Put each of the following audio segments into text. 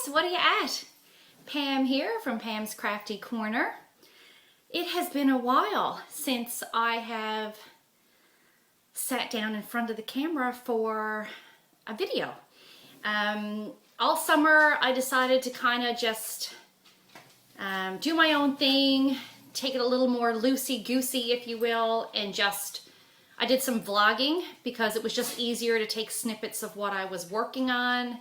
what are you at? Pam here from Pam's Crafty Corner. It has been a while since I have sat down in front of the camera for a video. All summer I decided to kind of just do my own thing, take it a little more loosey-goosey, if you will, and I did some vlogging because it was just easier to take snippets of what I was working on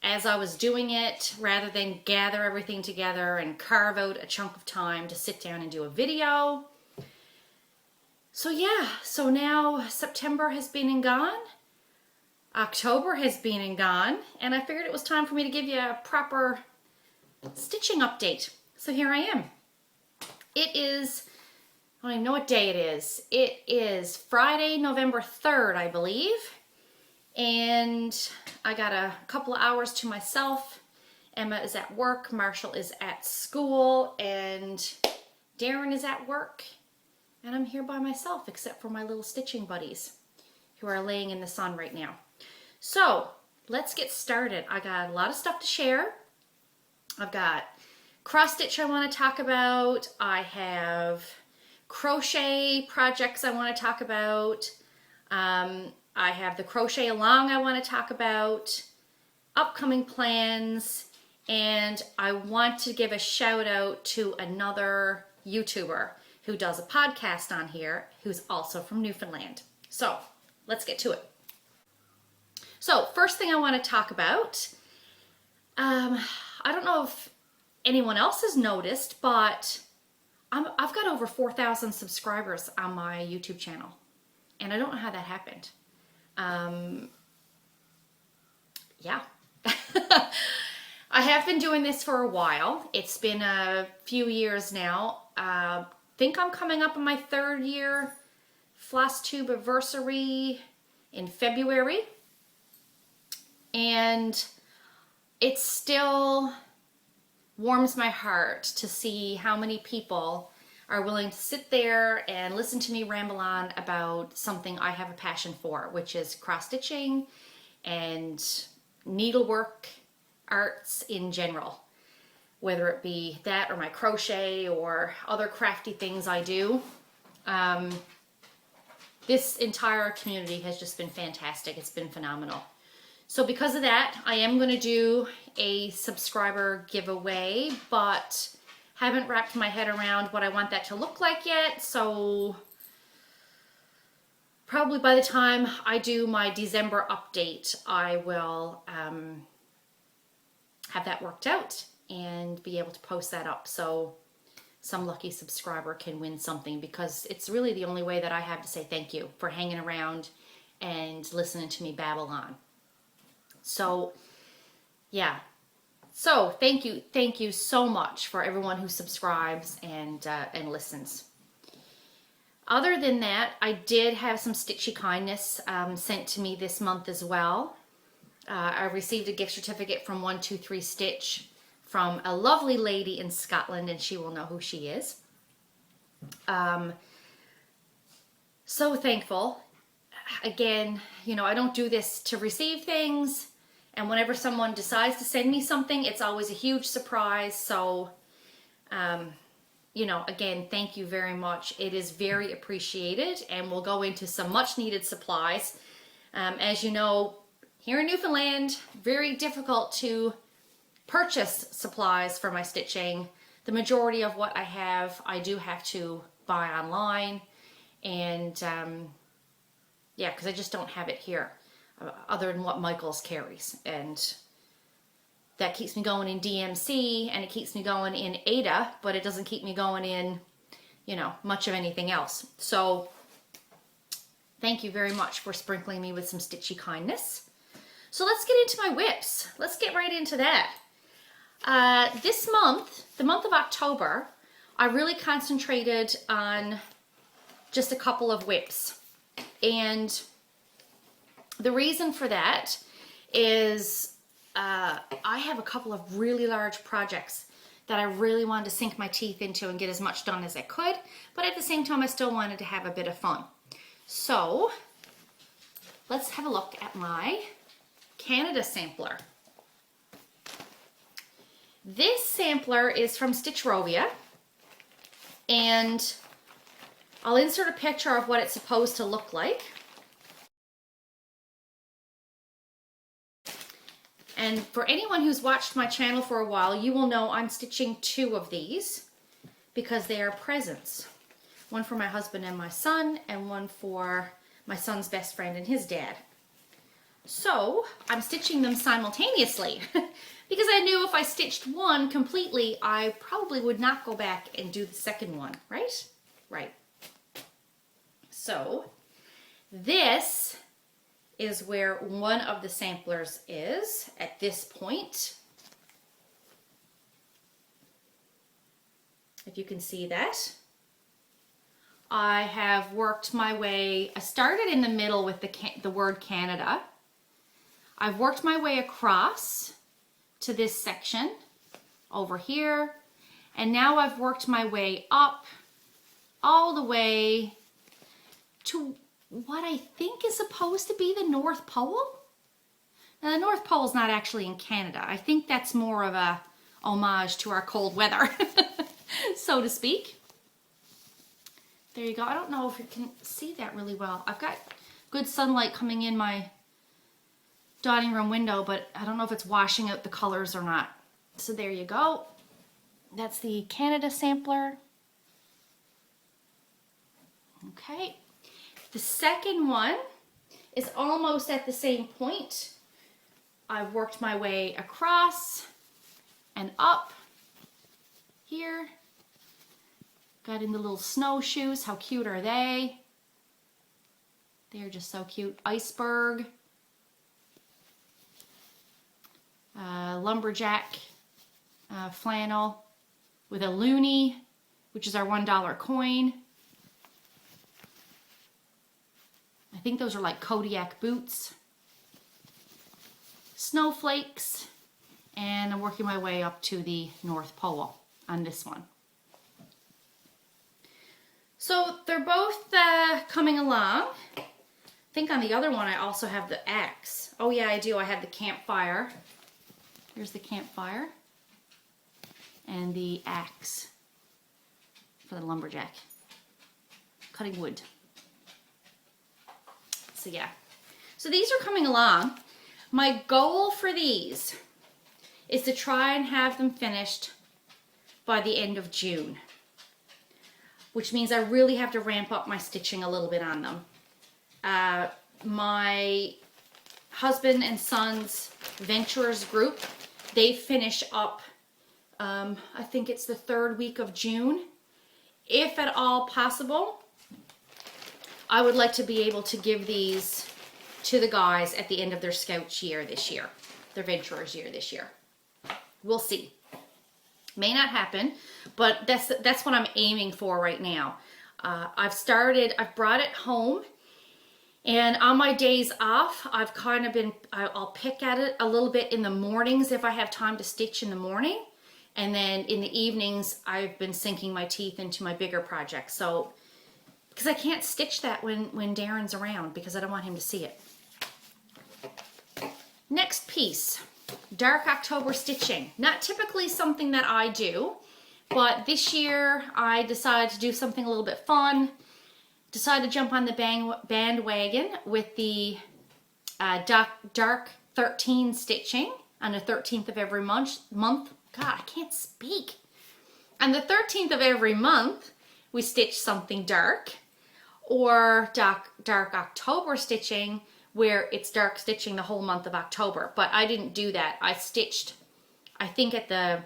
as I was doing it, rather than gather everything together and carve out a chunk of time to sit down and do a video. So yeah, so now September has been and gone, October has been and gone, and I figured it was time for me to give you a proper stitching update. So here I am. It is, I don't even know what day it is. It is Friday, November 3rd, I believe. And I got a couple of hours to myself. Emma is at work, Marshall is at school, and Darren is at work. And I'm here by myself, except for my little stitching buddies who are laying in the sun right now. So let's get started. I got a lot of stuff to share. I've got cross stitch I want to talk about. I have crochet projects I want to talk about. I have the Crochet Along I want to talk about, upcoming plans, and I want to give a shout out to another YouTuber who does a podcast on here who's also from Newfoundland. So let's get to it. So first thing I want to talk about, I don't know if anyone else has noticed, but I've got over 4,000 subscribers on my YouTube channel, and I don't know how that happened. Yeah. I have been doing this for a while. It's been a few years now. I think I'm coming up on my 3rd year Flosstube anniversary in February. And it still warms my heart to see how many people are willing to sit there and listen to me ramble on about something I have a passion for, which is cross-stitching and needlework arts in general. Whether it be that or my crochet or other crafty things I do. This entire community has just been fantastic. It's been phenomenal. So because of that, I am going to do a subscriber giveaway, but haven't wrapped my head around what I want that to look like yet. So probably by the time I do my December update, I will have that worked out and be able to post that up so some lucky subscriber can win something, because it's really the only way that I have to say thank you for hanging around and listening to me babble on. So yeah, so thank you so much for everyone who subscribes and listens. Other than that, I did have some stitchy kindness sent to me this month as well. I received a gift certificate from 123 Stitch from a lovely lady in Scotland, and she will know who she is. So thankful. Again, you know, I don't do this to receive things, and whenever someone decides to send me something, it's always a huge surprise. So, you know, again, thank you very much. It is very appreciated, and we'll go into some much needed supplies. As you know, here in Newfoundland, very difficult to purchase supplies for my stitching. The majority of what I do have to buy online, and yeah, because I just don't have it here other than what Michael's carries, and that keeps me going in DMC, and it keeps me going in Ada, but it doesn't keep me going in, you know, much of anything else. So thank you very much for sprinkling me with some stitchy kindness. So let's get into my whips. Let's get right into that. This month, the month of October, I really concentrated on just a couple of whips. And the reason for that is I have a couple of really large projects that I really wanted to sink my teeth into and get as much done as I could, but at the same time I still wanted to have a bit of fun. So let's have a look at my Canada sampler. This sampler is from Stitchrovia, and I'll insert a picture of what it's supposed to look like. And for anyone who's watched my channel for a while, you will know I'm stitching 2 of these because they are presents. One for my husband and my son, and one for my son's best friend and his dad. So I'm stitching them simultaneously because I knew if I stitched one completely, I probably would not go back and do the second one, right? Right. So this is where one of the samplers is at this point. If you can see that. I have worked my way, I started in the middle with the word Canada. I've worked my way across to this section over here, and now I've worked my way up all the way to what I think is supposed to be the North Pole. Now the North Pole is not actually in Canada. I think that's more of a homage to our cold weather, so to speak. There you go. I don't know if you can see that really well. I've got good sunlight coming in my dining room window, but I don't know if it's washing out the colors or not. So there you go. That's the Canada sampler. Okay. The second one is almost at the same point. I've worked my way across and up here. Got in the little snowshoes. How cute are they? They're just so cute. Iceberg. Lumberjack flannel with a loonie, which is our $1 coin. I think those are like Kodiak boots. Snowflakes. And I'm working my way up to the North Pole on this one. So they're both coming along. I think on the other one I also have the axe. Oh yeah, I do. I have the campfire. Here's the campfire. And the axe for the lumberjack. Cutting wood. So yeah. So these are coming along. My goal for these is to try and have them finished by the end of June, which means I really have to ramp up my stitching a little bit on them. My husband and son's Venturers group, they finish up, I think it's the 3rd week of June. If at all possible, I would like to be able to give these to the guys at the end of their Scouts year this year, their Venturers year this year. We'll see. May not happen, but that's what I'm aiming for right now. I've brought it home, and on my days off, I've kind of been, I'll pick at it a little bit in the mornings if I have time to stitch in the morning, and then in the evenings, I've been sinking my teeth into my bigger projects. So, because I can't stitch that when Darren's around, because I don't want him to see it. Next piece. Dark October stitching. Not typically something that I do, but this year I decided to do something a little bit fun. Decided to jump on the bandwagon with the Dark 13 stitching on the 13th of every month. God, I can't speak. On the 13th of every month, we stitch something dark, or dark October stitching, where it's dark stitching the whole month of October. But I didn't do that. I stitched, I think at the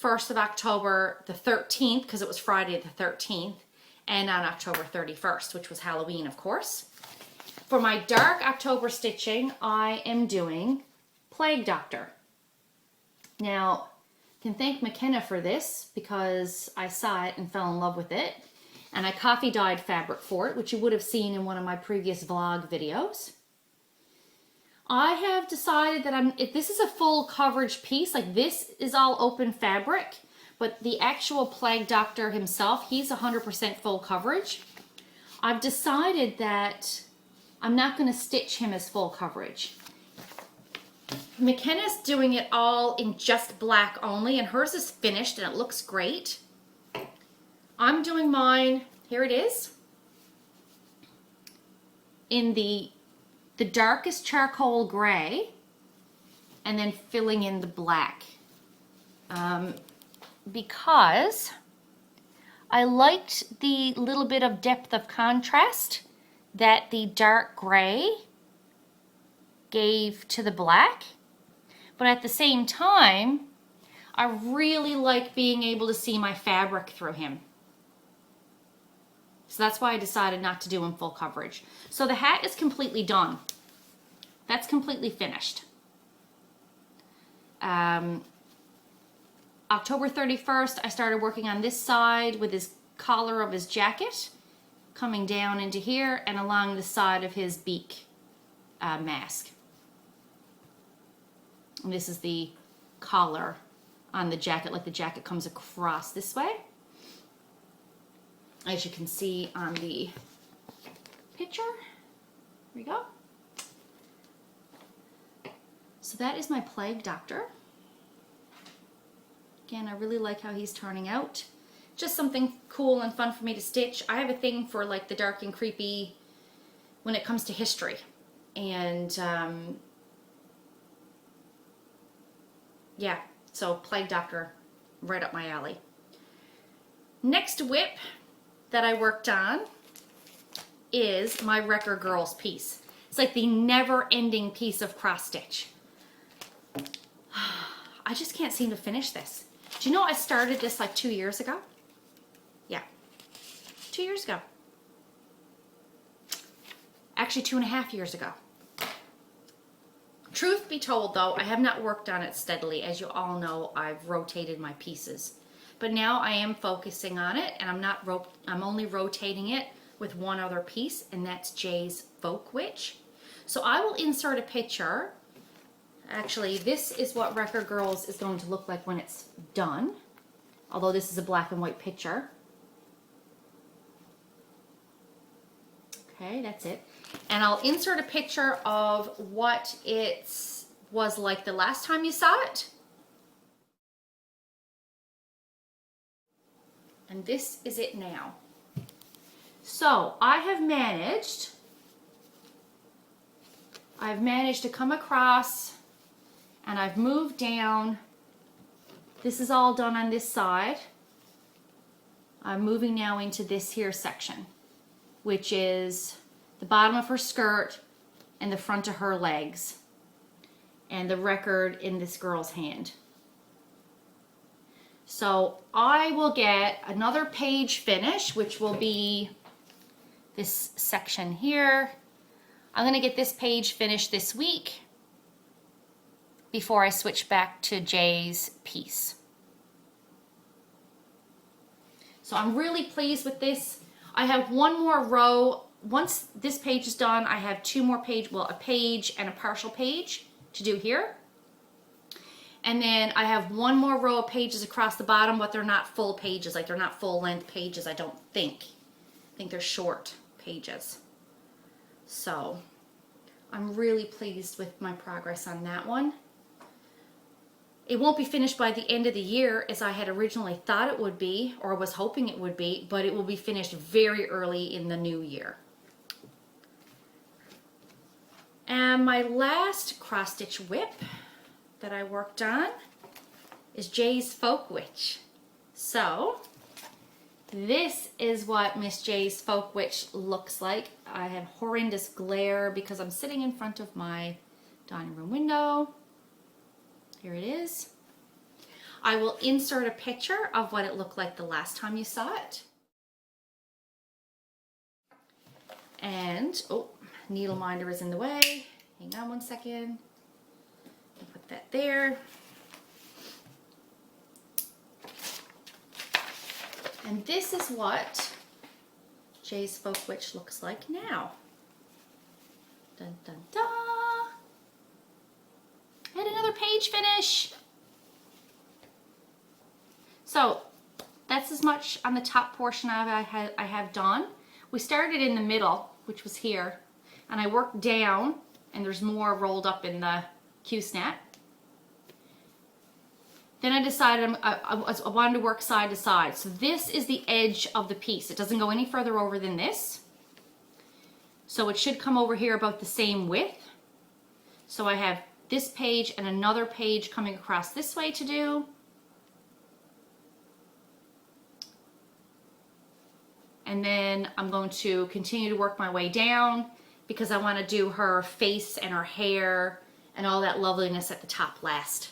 1st of October, the 13th, because it was Friday the 13th, and on October 31st, which was Halloween, of course. For my dark October stitching, I am doing Plague Doctor. Now, I can thank McKenna for this, because I saw it and fell in love with it. And I coffee dyed fabric for it, which you would have seen in one of my previous vlog videos. I have decided that this is a full coverage piece, like this is all open fabric, but the actual Plague Doctor himself, he's 100% full coverage. I've decided that I'm not going to stitch him as full coverage. McKenna's doing it all in just black only, and hers is finished and it looks great. I'm doing mine, here it is, in the darkest charcoal gray, and then filling in the black. Because I liked the little bit of depth of contrast that the dark gray gave to the black. But at the same time, I really like being able to see my fabric through him. So that's why I decided not to do him full coverage. So the hat is completely done. That's completely finished. October 31st, I started working on this side with his collar of his jacket coming down into here and along the side of his beak mask. And this is the collar on the jacket, like the jacket comes across this way, as you can see on the picture. Here we go. So that is my Plague Doctor. Again, I really like how he's turning out. Just something cool and fun for me to stitch. I have a thing for like the dark and creepy when it comes to history. And yeah, so Plague Doctor, right up my alley. Next whip that I worked on is my Wrecker Girls piece. It's like the never-ending piece of cross stitch. I just can't seem to finish this. Do you know I started this like 2 years ago? Yeah, 2 years ago. Actually 2.5 years ago. Truth be told though, I have not worked on it steadily. As you all know, I've rotated my pieces. But now I am focusing on it, and I'm only rotating it with one other piece, and that's Jay's Folk Witch. So I will insert a picture. Actually, this is what Wrecker Girls is going to look like when it's done, although this is a black and white picture. Okay, that's it. And I'll insert a picture of what it was like the last time you saw it. And this is it now. So I've managed to come across, and I've moved down. This is all done on this side. I'm moving now into this here section, which is the bottom of her skirt and the front of her legs, and the record in this girl's hand. So I will get another page finish, which will be this section here. I'm going to get this page finished this week before I switch back to Jay's piece. So I'm really pleased with this. I have one more row. Once this page is done, I have two more pages, well, a page and a partial page to do here. And then I have one more row of pages across the bottom, but they're not full pages. Like, they're not full length pages, I don't think. I think they're short pages. So I'm really pleased with my progress on that one. It won't be finished by the end of the year as I had originally thought it would be, or was hoping it would be, but it will be finished very early in the new year. And my last cross stitch whip that I worked on is Jay's Folk Witch. So this is what Miss Jay's Folk Witch looks like. I have horrendous glare because I'm sitting in front of my dining room window. Here it is. I will insert a picture of what it looked like the last time you saw it. And, oh, needle minder is in the way. Hang on one second. Put that there. And this is what Jay's Folk Witch looks like now. Dun dun dun. And another page finish. So that's as much on the top portion of it I have done. We started in the middle, which was here, and I worked down, and there's more rolled up in the Q-snap. Then I decided I wanted to work side to side. So this is the edge of the piece. It doesn't go any further over than this. So it should come over here about the same width. So I have this page and another page coming across this way to do. And then I'm going to continue to work my way down because I want to do her face and her hair and all that loveliness at the top last.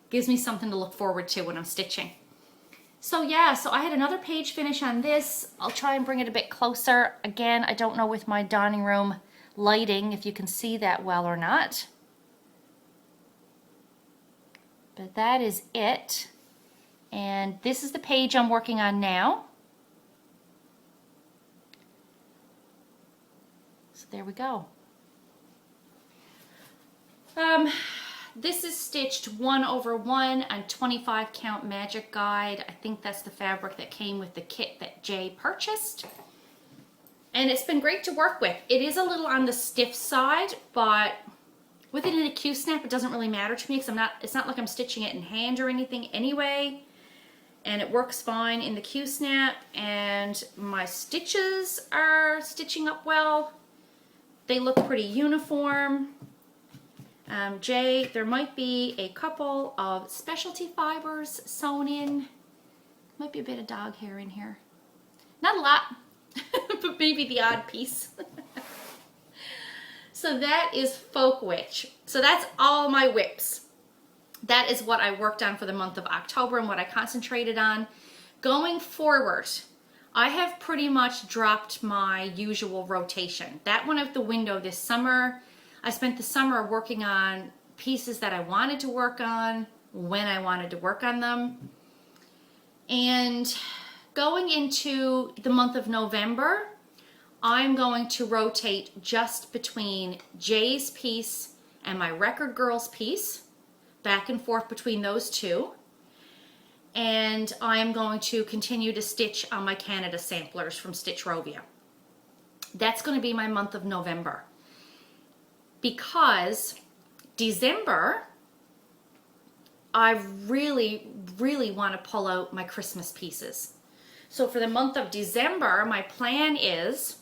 Gives me something to look forward to when I'm stitching. So yeah, so I had another page finish on this. I'll try and bring it a bit closer. Again, I don't know with my dining room lighting if you can see that well or not. But that is it. And this is the page I'm working on now. So there we go. This is stitched 1/1 and 25 count magic guide. I think that's the fabric that came with the kit that Jay purchased. And it's been great to work with. It is a little on the stiff side, but with it in a Q-snap, it doesn't really matter to me because it's not like I'm stitching it in hand or anything anyway. And it works fine in the Q-snap, and my stitches are stitching up well. They look pretty uniform. Jay, there might be a couple of specialty fibers sewn in. Might be a bit of dog hair in here. Not a lot, but maybe the odd piece. So that is Folk Witch. So that's all my whips. That is what I worked on for the month of October and what I concentrated on. Going forward, I have pretty much dropped my usual rotation. That went out the window this summer. I spent the summer working on pieces that I wanted to work on when I wanted to work on them. And going into the month of November, I'm going to rotate just between Jay's piece and my Record Girls piece, back and forth between those two. And I'm going to continue to stitch on my Canada samplers from Stitchrovia. That's going to be my month of November. Because December, I really, really want to pull out my Christmas pieces. So for the month of December, my plan is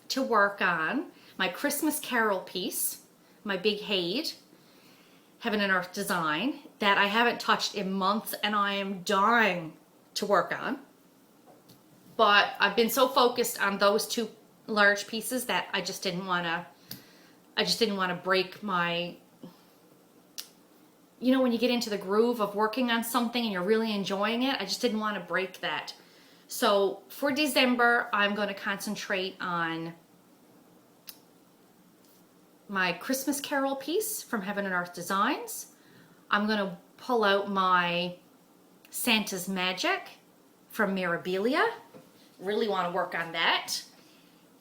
to work on my Christmas Carol piece, my Big Haid, Heaven and Earth design, that I haven't touched in months and I am dying to work on. But I've been so focused on those two large pieces that I just didn't want to break my, you know, when you get into the groove of working on something and you're really enjoying it, I just didn't want to break that. So for December, I'm going to concentrate on my Christmas Carol piece from Heaven and Earth Designs. I'm going to pull out my Santa's Magic from Mirabilia. Really want to work on that.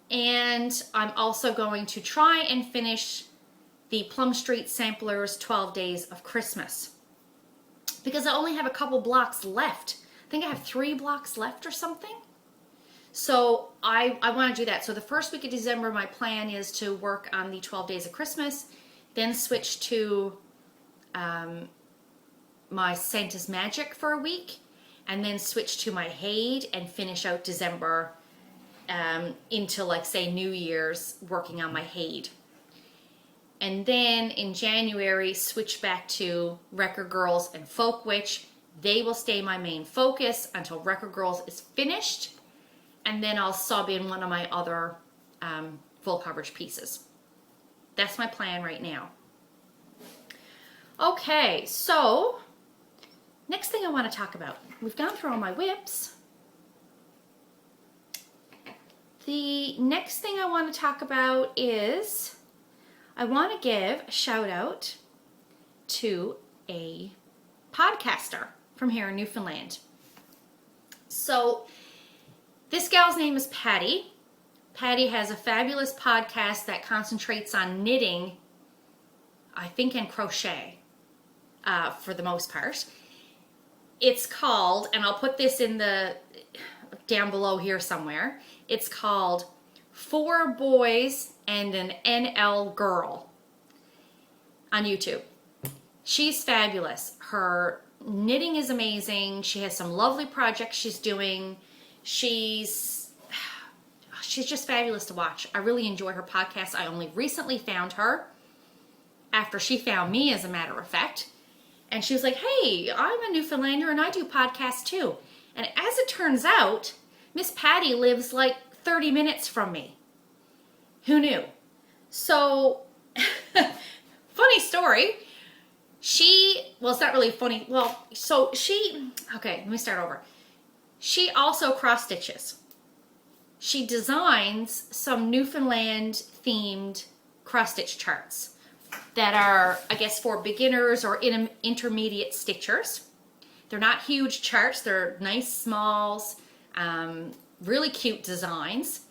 And I'm also going to try and finish the Plum Street Samplers 12 Days of Christmas. Because I only have a couple blocks left. I think I have 3 blocks left or something. So I want to do that. So the first week of December, my plan is to work on the 12 Days of Christmas, then switch to my Santa's Magic for a week, and then switch to my Haid and finish out December into, like, say, New Year's working on my Haid. And then in January, switch back to Record Girls and Folk Witch. They will stay my main focus until Record Girls is finished. And then I'll sub in one of my other full coverage pieces. That's my plan right now. Okay, so next thing I want to talk about. We've gone through all my whips. The next thing I want to talk about is I want to give a shout out to a podcaster from here in Newfoundland. So this gal's name is Patty. Patty has a fabulous podcast that concentrates on knitting, I think, and crochet for the most part. It's called, and I'll put this in the down below here somewhere, it's called 4 Boys and an NL Girl. on YouTube. She's fabulous. Her knitting is amazing. She has some lovely projects she's doing. She's just fabulous to watch. I really enjoy her podcast. I only recently found her after she found me, as a matter of fact. And she was like, hey, I'm a Newfoundlander and I do podcasts too. And as it turns out, Miss Patty lives like 30 minutes from me. Who knew? So, funny story. Well, it's not really funny. Well, okay, let me start over. She also cross stitches. She designs some Newfoundland themed cross stitch charts that are, I guess, for beginners or intermediate stitchers. They're not huge charts. They're nice smalls, really cute designs.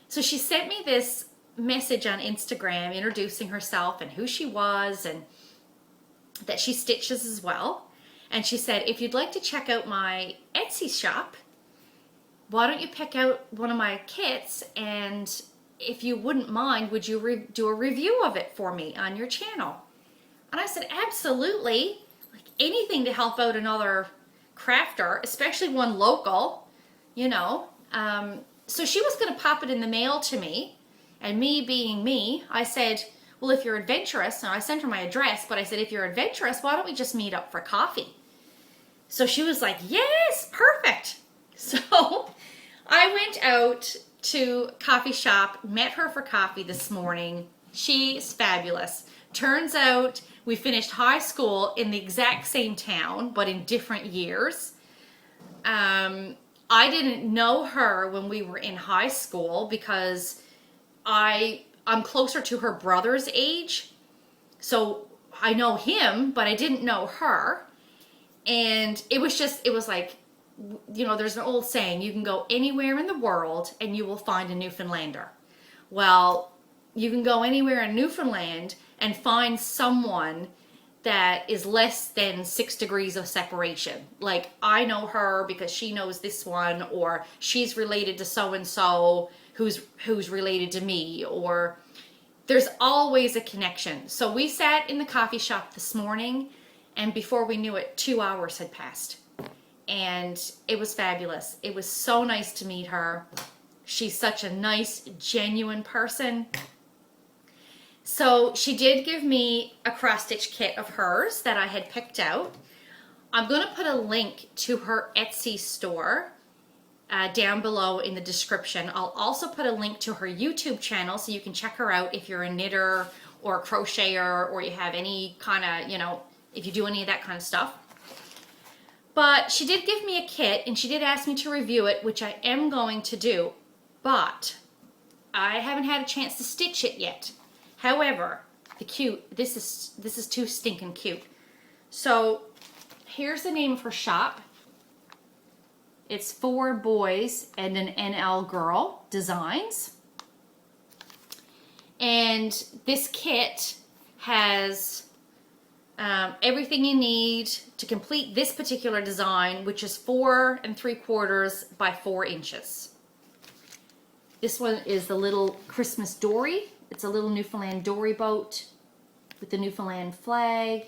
So she sent me this message on Instagram introducing herself and who she was and that she stitches as well. And she said, if you'd like to check out my Etsy shop, why don't you pick out one of my kits, and if you wouldn't mind, would you do a review of it for me on your channel? And I said, absolutely. Like, anything to help out another crafter, especially one local, you know. So she was going to pop it in the mail to me, and me being me, I said, well, if you're adventurous, and I sent her my address, but I said, if you're adventurous, why don't we just meet up for coffee? So she was like, yes, perfect. So I went out to coffee shop, met her for coffee this morning. She's fabulous. Turns out we finished high school in the exact same town, but in different years. I didn't know her when we were in high school because I'm closer to her brother's age. So I know him, but I didn't know her. And it was like, you know, there's an old saying, you can go anywhere in the world and you will find a Newfoundlander. Well, you can go anywhere in Newfoundland and find someone that is less than 6 degrees of separation. Like, I know her because she knows this one, or she's related to so-and-so who's related to me, or there's always a connection. So we sat in the coffee shop this morning, and before we knew it, 2 hours had passed. And it was fabulous. It was so nice to meet her. She's such a nice, genuine person. So she did give me a cross-stitch kit of hers that I had picked out. I'm going to put a link to her Etsy store down below in the description. I'll also put a link to her YouTube channel so you can check her out if you're a knitter or a crocheter, or you have any kind of, you know, if you do any of that kind of stuff. But she did give me a kit, and she did ask me to review it, which I am going to do. But I haven't had a chance to stitch it yet. However, this is too stinking cute. So here's the name of her shop. It's For Boys and an NL Girl Designs. And this kit has everything you need to complete this particular design, which is 4 3/4 by 4 inches. This one is the little Christmas dory. It's a little Newfoundland dory boat with the Newfoundland flag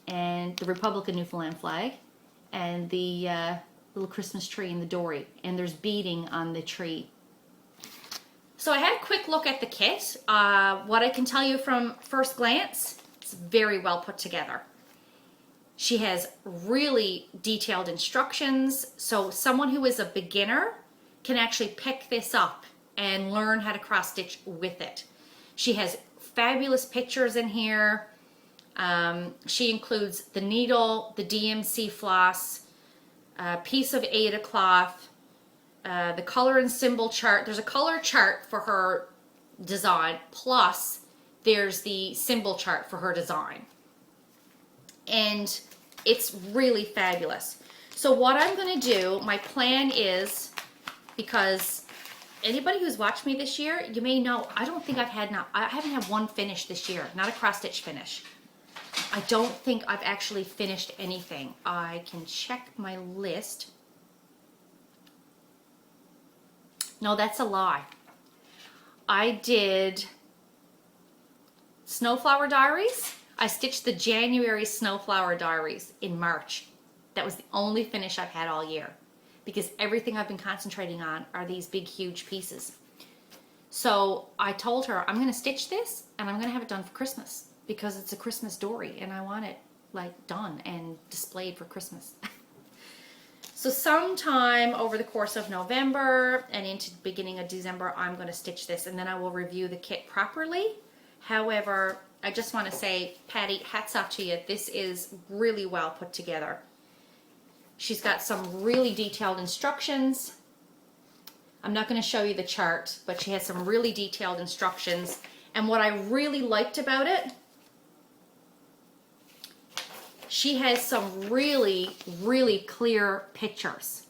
and the Republic of Newfoundland flag, and the little Christmas tree in the dory, and there's beading on the tree. So I had a quick look at the kit. What I can tell you from first glance, it's very well put together. She has really detailed instructions, so someone who is a beginner can actually pick this up and learn how to cross stitch with it. She has fabulous pictures in here. She includes the needle, the DMC floss, a piece of Aida cloth, the color and symbol chart. There's a color chart for her design, plus there's the symbol chart for her design. And it's really fabulous. So what I'm going to do, my plan is, because anybody who's watched me this year, you may know, I haven't had one finish this year, not a cross stitch finish. I don't think I've actually finished anything. I can check my list. No, that's a lie. I did Snowflower Diaries. I stitched the January Snowflower Diaries in March. That was the only finish I've had all year because everything I've been concentrating on are these big, huge pieces. So I told her, I'm going to stitch this and I'm going to have it done for Christmas because it's a Christmas dory and I want it like done and displayed for Christmas. So sometime over the course of November and into the beginning of December, I'm going to stitch this and then I will review the kit properly. However, I just want to say, Patty, hats off to you. This is really well put together. She's got some really detailed instructions. I'm not going to show you the chart, but she has some really detailed instructions. And what I really liked about it, she has some really, really clear pictures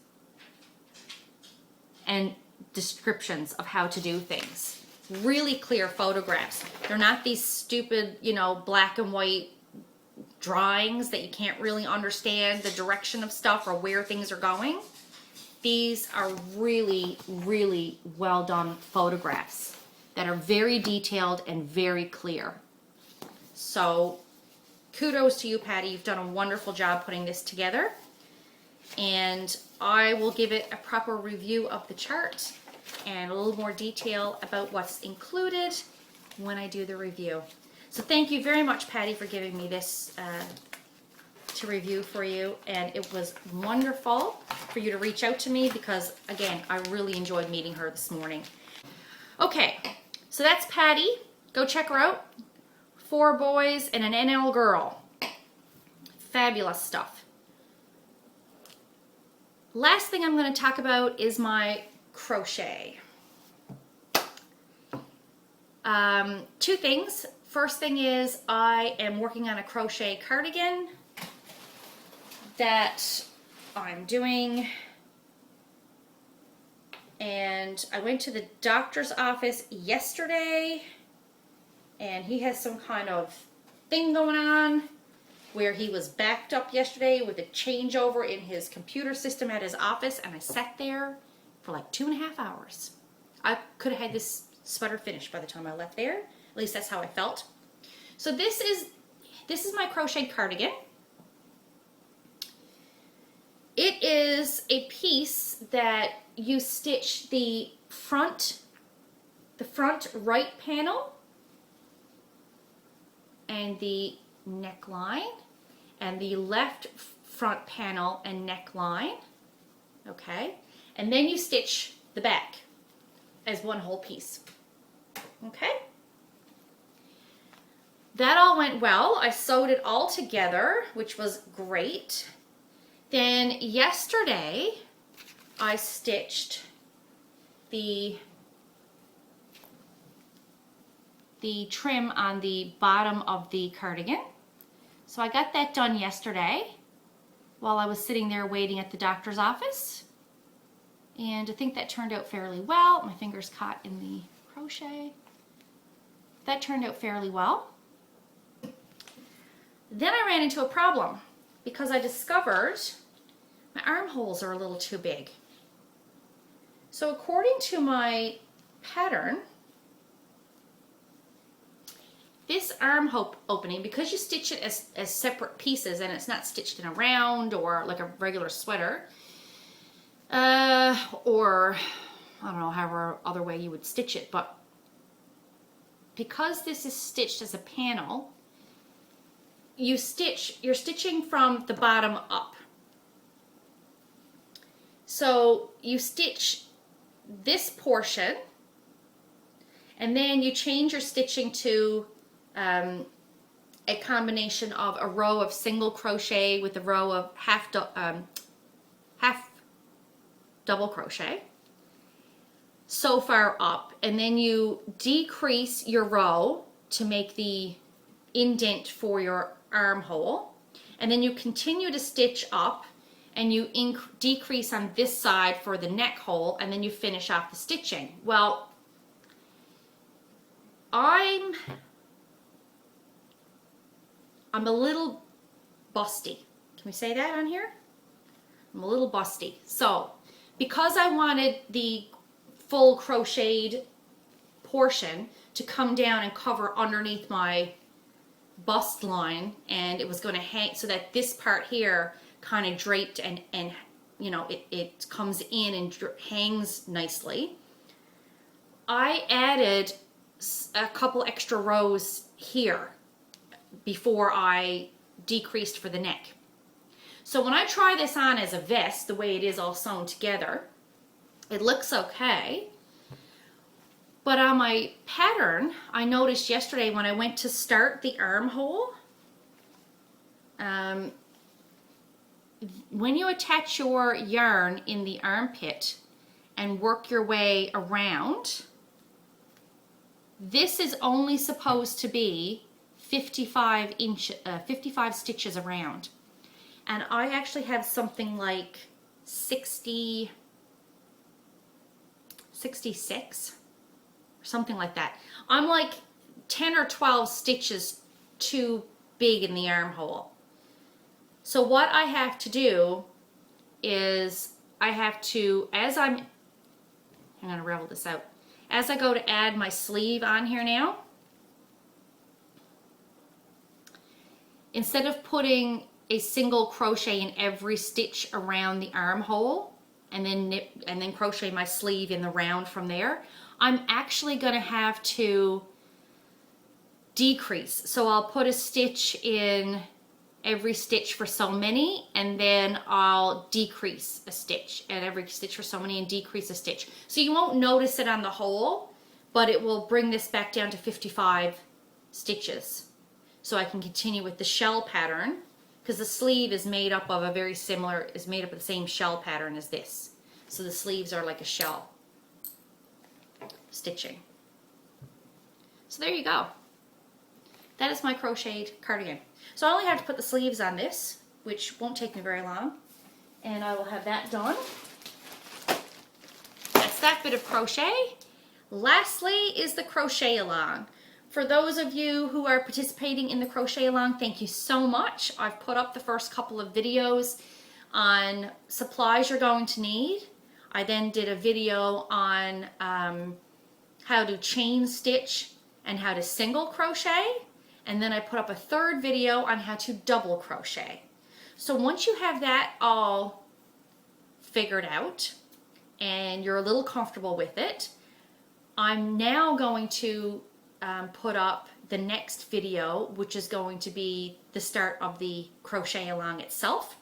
and descriptions of how to do things. Really clear photographs. They're not these stupid, you know, black and white drawings that you can't really understand the direction of stuff or where things are going. These are really, really well done photographs that are very detailed and very clear. So kudos to you, Patty. You've done a wonderful job putting this together. And I will give it a proper review of the chart and a little more detail about what's included when I do the review. So thank you very much, Patty, for giving me this to review for you. And it was wonderful for you to reach out to me because, again, I really enjoyed meeting her this morning. Okay, so that's Patty. Go check her out. 4 boys and an NL girl. Fabulous stuff. Last thing I'm going to talk about is my crochet. 2 things. First thing is I am working on a crochet cardigan that I'm doing, and I went to the doctor's office yesterday and he has some kind of thing going on where he was backed up yesterday with a changeover in his computer system at his office, and I sat there for like 2.5 hours. I could have had this sweater finished by the time I left there. At least that's how I felt. So this is my crochet cardigan. It is a piece that you stitch the front right panel and the neckline and the left front panel and neckline. Okay, and then you stitch the back as one whole piece. Okay, that all went well. I sewed it all together, which was great. Then yesterday I stitched the trim on the bottom of the cardigan. So I got that done yesterday while I was sitting there waiting at the doctor's office. And I think that turned out fairly well. My fingers caught in the crochet. That turned out fairly well. Then I ran into a problem because I discovered my armholes are a little too big. So according to my pattern, this armhole opening, because you stitch it as separate pieces and it's not stitched in a round or like a regular sweater, or I don't know, however other way you would stitch it, but because this is stitched as a panel, you're stitching from the bottom up. So you stitch this portion and then you change your stitching to a combination of a row of single crochet with a row of half double crochet so far up, and then you decrease your row to make the indent for your armhole, and then you continue to stitch up and you decrease on this side for the neck hole, and then you finish off the stitching. Well, I'm a little busty. Can we say that on here? I'm a little busty. So because I wanted the full crocheted portion to come down and cover underneath my bust line, and it was going to hang so that this part here kind of draped and you know, it comes in and hangs nicely. I added a couple extra rows here before I decreased for the neck. So when I try this on as a vest, the way it is all sewn together, it looks okay. But on my pattern, I noticed yesterday when I went to start the armhole, when you attach your yarn in the armpit and work your way around, this is only supposed to be 55 stitches around. And I actually have something like 66, or something like that. I'm like 10 or 12 stitches too big in the armhole. So what I have to do is I have to, I'm going to ravel this out. As I go to add my sleeve on here now, instead of putting a single crochet in every stitch around the armhole and then crochet my sleeve in the round from there, I'm actually going to have to decrease. So I'll put a stitch in every stitch for so many, and then I'll decrease a stitch at every stitch for so many and decrease a stitch. So you won't notice it on the whole, but it will bring this back down to 55 stitches. So I can continue with the shell pattern, because the sleeve is made up of is made up of the same shell pattern as this. So the sleeves are like a shell stitching. So there you go. That is my crocheted cardigan. So I only have to put the sleeves on this, which won't take me very long, and I will have that done. That's that bit of crochet. Lastly is the Crochet Along. For those of you who are participating in the Crochet Along, thank you so much. I've put up the first couple of videos on supplies you're going to need. I then did a video on how to chain stitch and how to single crochet. And then I put up a third video on how to double crochet. So once you have that all figured out and you're a little comfortable with it, I'm now going to put up the next video, which is going to be the start of the Crochet Along itself.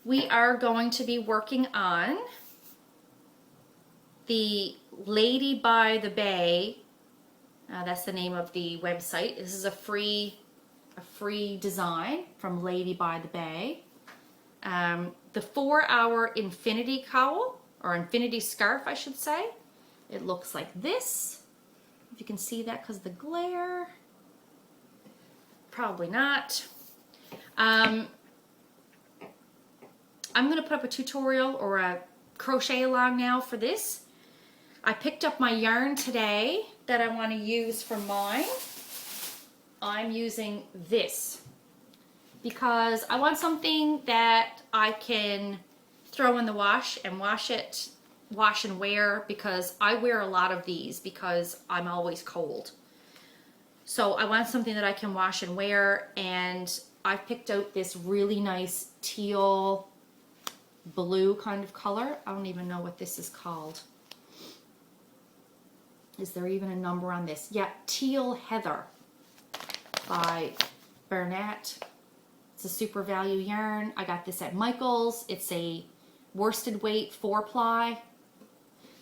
We are going to be working on the Lady by the Bay. That's the name of the website. This is a free design from Lady by the Bay. The 4-hour infinity cowl, or infinity scarf, I should say. It looks like this. If you can see that because of the glare. Probably not. I'm going to put up a tutorial or a crochet along now for this. I picked up my yarn today that I want to use for mine. I'm using this because I want something that I can throw in the wash and wash and wear, because I wear a lot of these because I'm always cold. So I want something that I can wash and wear, and I picked out this really nice teal blue kind of color. I don't even know what this is called. Is there even a number on this? Yeah, Teal Heather by Bernat. It's a super value yarn. I got this at Michael's. It's a worsted weight 4-ply.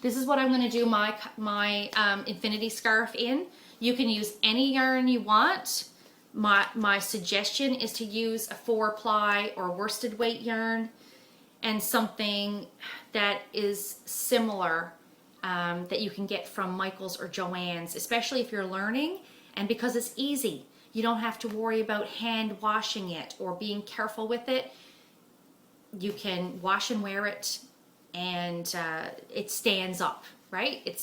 This is what I'm going to do my infinity scarf in. You can use any yarn you want. My suggestion is to use a 4-ply or worsted weight yarn and something that is similar that you can get from Michael's or Joann's, especially if you're learning, and because it's easy. You don't have to worry about hand washing it or being careful with it. You can wash and wear it, and it stands up, right? It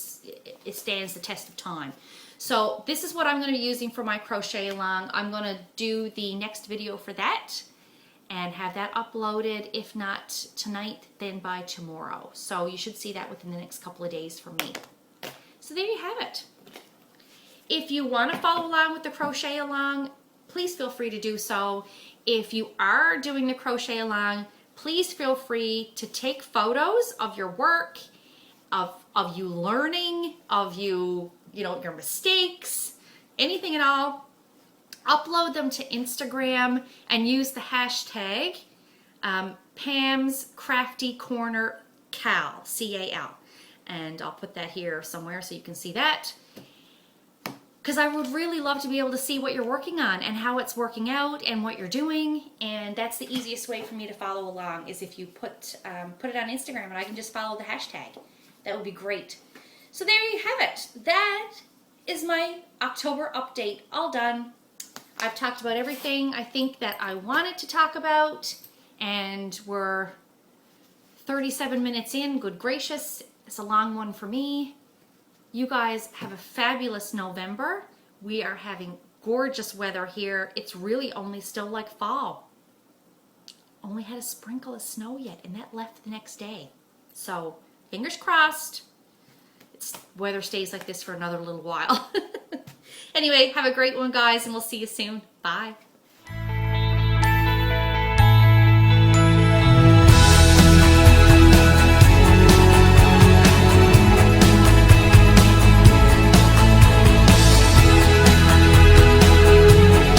stands the test of time. So this is what I'm going to be using for my crochet along. I'm going to do the next video for that and have that uploaded, if not tonight, then by tomorrow. So you should see that within the next couple of days from me. So there you have it. If you want to follow along with the Crochet Along, please feel free to do so. If you are doing the Crochet Along, please feel free to take photos of your work, of you learning, of you know, your mistakes, anything at all. Upload them to Instagram and use the hashtag Pam's Crafty Corner Cal, C-A-L. And I'll put that here somewhere so you can see that. Because I would really love to be able to see what you're working on and how it's working out and what you're doing. And that's the easiest way for me to follow along, is if you put it on Instagram and I can just follow the hashtag. That would be great. So there you have it. That is my October update, all done. I've talked about everything I think that I wanted to talk about, and we're 37 minutes in. Good gracious, it's a long one for me. You guys have a fabulous November. We are having gorgeous weather here. It's really only still like fall. Only had a sprinkle of snow yet, and that left the next day. So fingers crossed, weather stays like this for another little while. Anyway, have a great one, guys, and we'll see you soon. Bye.